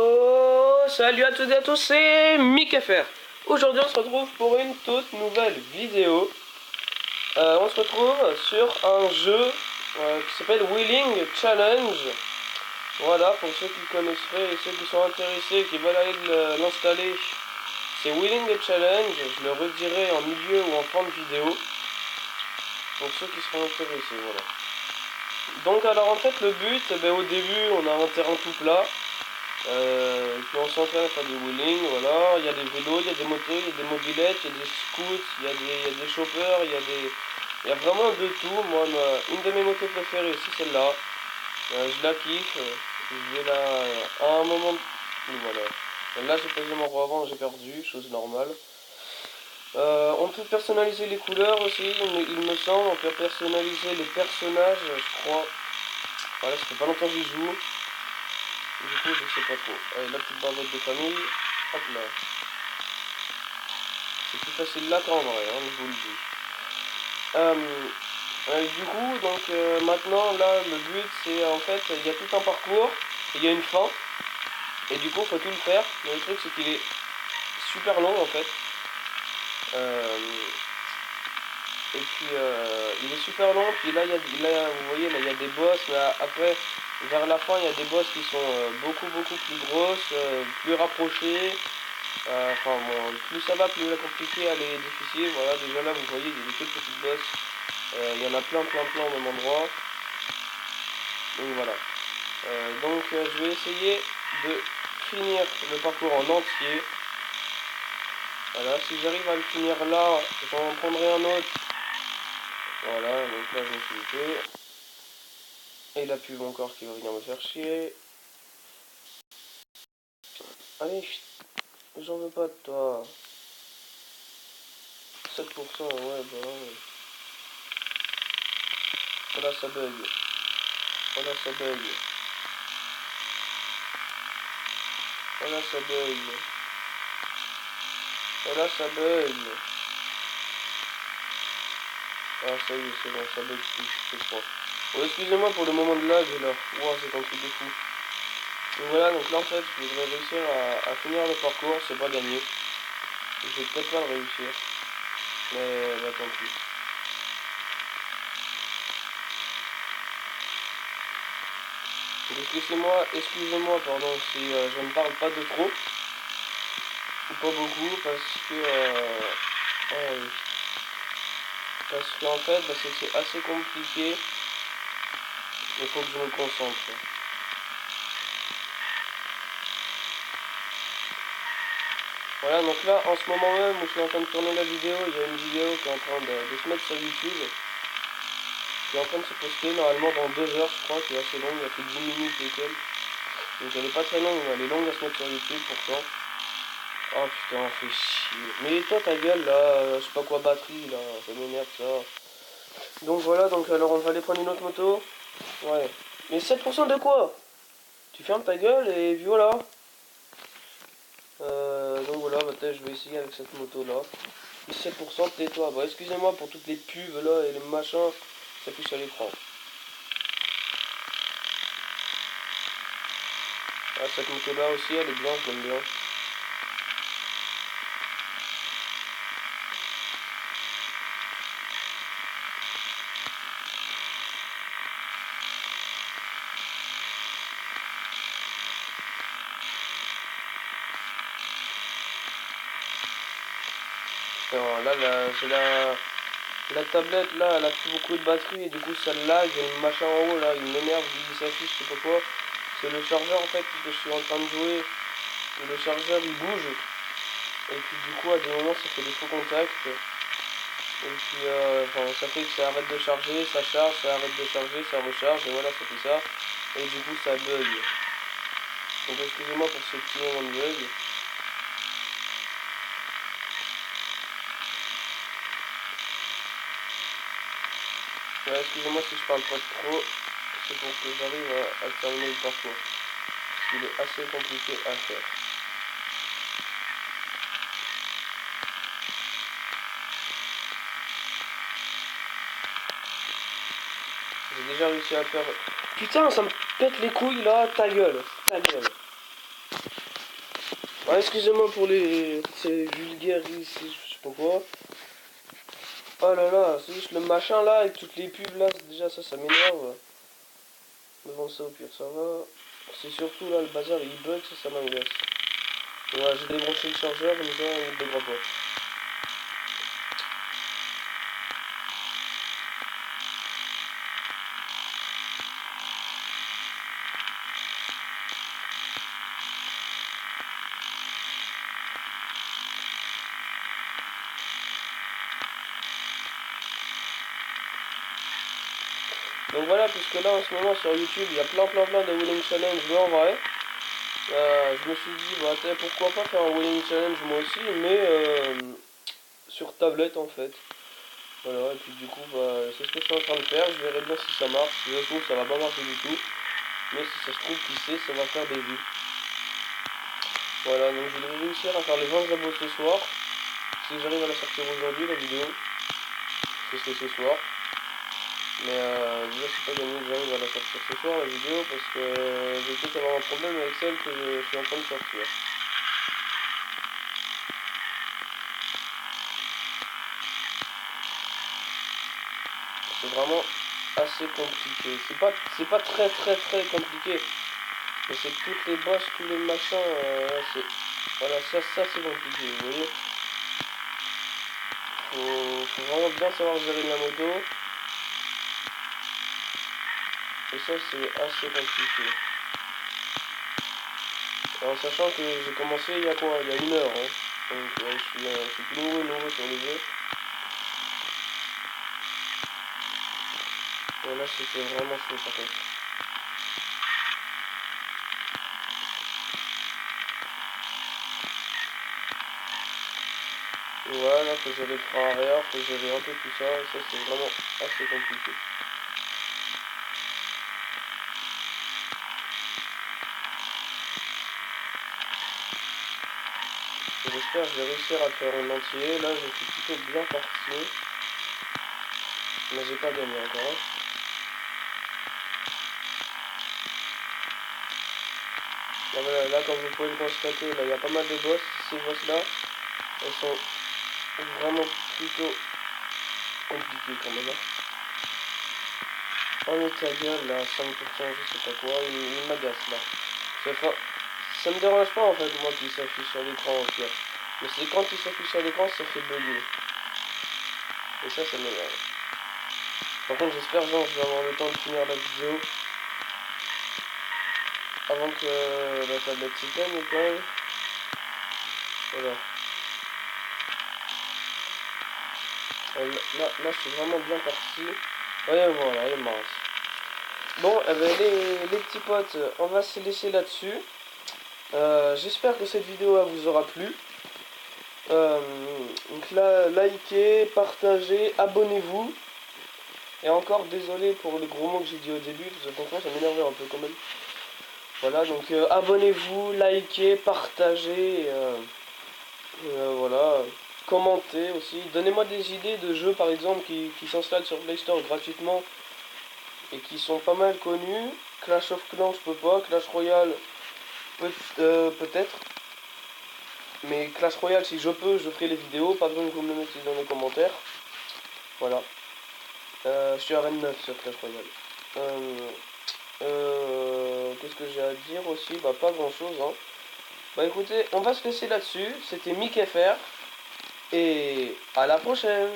Oh, salut à toutes et à tous, c'est MikFR. Aujourd'hui on se retrouve pour une toute nouvelle vidéo. On se retrouve sur un jeu qui s'appelle Wheeling Challenge. Voilà, pour ceux qui connaisseraient et ceux qui sont intéressés, qui veulent aller l'installer, c'est Wheeling Challenge. Je le redirai en milieu ou en fin de vidéo. Pour ceux qui seront intéressés, voilà. Donc alors en fait le but, au début on a un terrain tout plat. Puis on s'entraîne à faire du wheeling, voilà. Il y a des vélos, il y a des motos, il y a des mobylettes, il y a des scouts, il y a des choppers, il y a vraiment de tout. Moi, une de mes motos préférées, c'est celle-là. Je la kiffe. Je vais la... à un moment... Voilà. Là, j'ai pas eu mon roi avant, j'ai perdu, chose normale. On peut personnaliser les couleurs aussi, il me semble. On peut personnaliser les personnages, je crois. Voilà, ça fait pas longtemps que j'y joue. Du coup, je sais pas trop. Allez, la petite barbette de famille. Hop là. C'est plus facile là qu'en vrai, hein, je vous le dis. Du coup, donc maintenant, là, le but, c'est en fait, il y a tout un parcours, il y a une fin, et du coup, faut tout le faire. Mais le truc, c'est qu'il est super long en fait. Et puis, il est super long. Puis là, vous voyez, là, il y a des boss. Mais après, vers la fin, il y a des boss qui sont beaucoup plus grosses, plus rapprochées. Enfin bon, plus ça va, plus la compliquée, elle est difficile. Voilà, déjà là, vous voyez, il y a des toutes petites bosses. Il y en a plein au même endroit. Donc voilà. Je vais essayer de finir le parcours en entier. Voilà, si j'arrive à le finir là, j'en prendrai un autre. Voilà, donc là je me suis loupé. Et la pub encore qui va venir me faire chier. Allez, j'en veux pas de toi. 7%, ouais, bah ouais. Voilà, ça bug. Voilà, ça bug. Voilà, ça bug. Voilà, ça bug. Ah, ça y est, c'est bon, ça bug plus, je crois. Bon, excusez-moi pour le moment de lag là. Wow, c'est un truc de fou. Donc voilà, donc là en fait, je voudrais réussir à finir le parcours, c'est pas gagné. Je vais peut-être pas le réussir. Mais bah tant pis. Donc excusez-moi pardon, si je ne parle pas de trop. Ou pas beaucoup, ouais, parce qu'en fait, c'est assez compliqué. Il faut que je me concentre. Voilà, donc là, en ce moment même où je suis en train de tourner la vidéo, il y a une vidéo qui est en train de se mettre sur YouTube, qui est en train de se poster normalement dans 2 heures, je crois, qui est assez longue, il y a plus de 10 minutes et quelques. Donc elle est pas très longue, mais elle est longue à se mettre sur YouTube pourtant. Oh putain, fait chier. Mais toi ta gueule là, je sais pas quoi batterie là, ça m'énerve ça. Donc voilà, donc alors on va aller prendre une autre moto. Ouais. Mais 7% de quoi? Tu fermes ta gueule et puis voilà. Donc voilà, maintenant je vais essayer avec cette moto là. 17%, tais-toi. Bon, excusez-moi pour toutes les pubs là et les machins, ça pousse à l'écran. Ah, cette moto là aussi, elle est bien, je l'aime bien. Putain, là, j'ai la tablette là, elle a plus beaucoup de batterie et du coup ça lag et le machin en haut là, il m'énerve, il s'affiche, je sais pas quoi. C'est le chargeur en fait que je suis en train de jouer. Le chargeur il bouge. Et puis du coup à des moments ça fait des faux contacts. Et puis ça fait que ça arrête de charger, ça charge, ça arrête de charger, ça recharge, et voilà, ça fait ça. Et du coup ça bug. Donc excusez-moi pour ce petit moment de bug. Ouais, excusez-moi si je parle pas trop, c'est pour que j'arrive à terminer le parcours. Parce qu'il est assez compliqué à faire. J'ai déjà réussi à faire... Putain, ça me pète les couilles là, ta gueule, ta gueule. Ah, excusez-moi pour ces vulgarités, je sais pas quoi. Oh là là, c'est juste le machin là avec toutes les pubs là, déjà ça m'énerve. Devant ça au pire ça va. C'est surtout là le bazar il bug, ça m'agace. Voilà, j'ai débranché le chargeur, comme ça il ne buguera pas. Donc voilà, puisque là en ce moment sur YouTube il y a plein de Wheeling Challenge, mais en vrai, je me suis dit, bah pourquoi pas faire un Wheeling Challenge moi aussi, mais sur tablette en fait. Voilà, et puis du coup, bah, c'est ce que je suis en train de faire, je verrai bien si ça marche, si ça se trouve ça va pas marcher du tout, mais si ça se trouve, qui sait, ça va faire des vues. Voilà, donc je vais réussir à faire les 20 abos ce soir, si j'arrive à la sortir aujourd'hui la vidéo, c'est ce soir. Mais déjà c'est pas gagné que j'arrive à la sortir ce soir la vidéo parce que je vais peut-être avoir un problème avec celle que je suis en train de sortir. C'est vraiment assez compliqué. C'est pas très compliqué. Mais c'est que toutes les bosses, tous les machins, voilà, ça c'est compliqué, vous voyez. Faut vraiment bien savoir gérer la moto. Et ça c'est assez compliqué. En sachant que j'ai commencé il y a quoi? Il y a 1 heure. Hein. Donc je suis tout nouveau sur le jeu. Et là c'était vraiment chaud par contre. Voilà, faut gérer le frein arrière, faut gérer un peu tout ça, et ça c'est vraiment assez compliqué. J'espère que je vais réussir à le faire en entier. Là je suis plutôt bien parti. Mais j'ai pas gagné encore. Là, voilà, là comme vous pouvez le constater, là il y a pas mal de boss. Ces boss là, elles sont vraiment plutôt compliquées quand même. Oh mais ta gueule là, 5%, je sais pas quoi, il m'agace là. Ça me dérange pas en fait moi qu'il s'affiche sur l'écran en pire. Mais c'est quand il s'affiche sur l'écran ça fait bugger. Et ça m'énerve. Par contre j'espère genre je vais avoir le temps de finir la vidéo avant que la tablette s'éteigne quand même. Voilà. Là je suis vraiment bien parti. Ouais voilà, elle est mince. Bon, eh ben, les petits potes, on va se laisser là-dessus. J'espère que cette vidéo vous aura plu. Donc là, likez, partagez, abonnez-vous. Et encore désolé pour le gros mot que j'ai dit au début, parce que franchement ça m'énervait un peu quand même. Voilà, donc abonnez-vous, likez, partagez, voilà, commentez aussi. Donnez-moi des idées de jeux par exemple qui s'installent sur Play Store gratuitement et qui sont pas mal connus. Clash of Clans je peux pas, Clash Royale peut-être. Mais Clash Royale si je peux, je ferai les vidéos, pas besoin que vous me le mettiez dans les commentaires. Voilà. Je suis à Rennes 9 sur Clash Royale. Qu'est-ce que j'ai à dire aussi? Bah pas grand chose hein. Bah écoutez, on va se laisser là-dessus. C'était Mick FR. Et à la prochaine!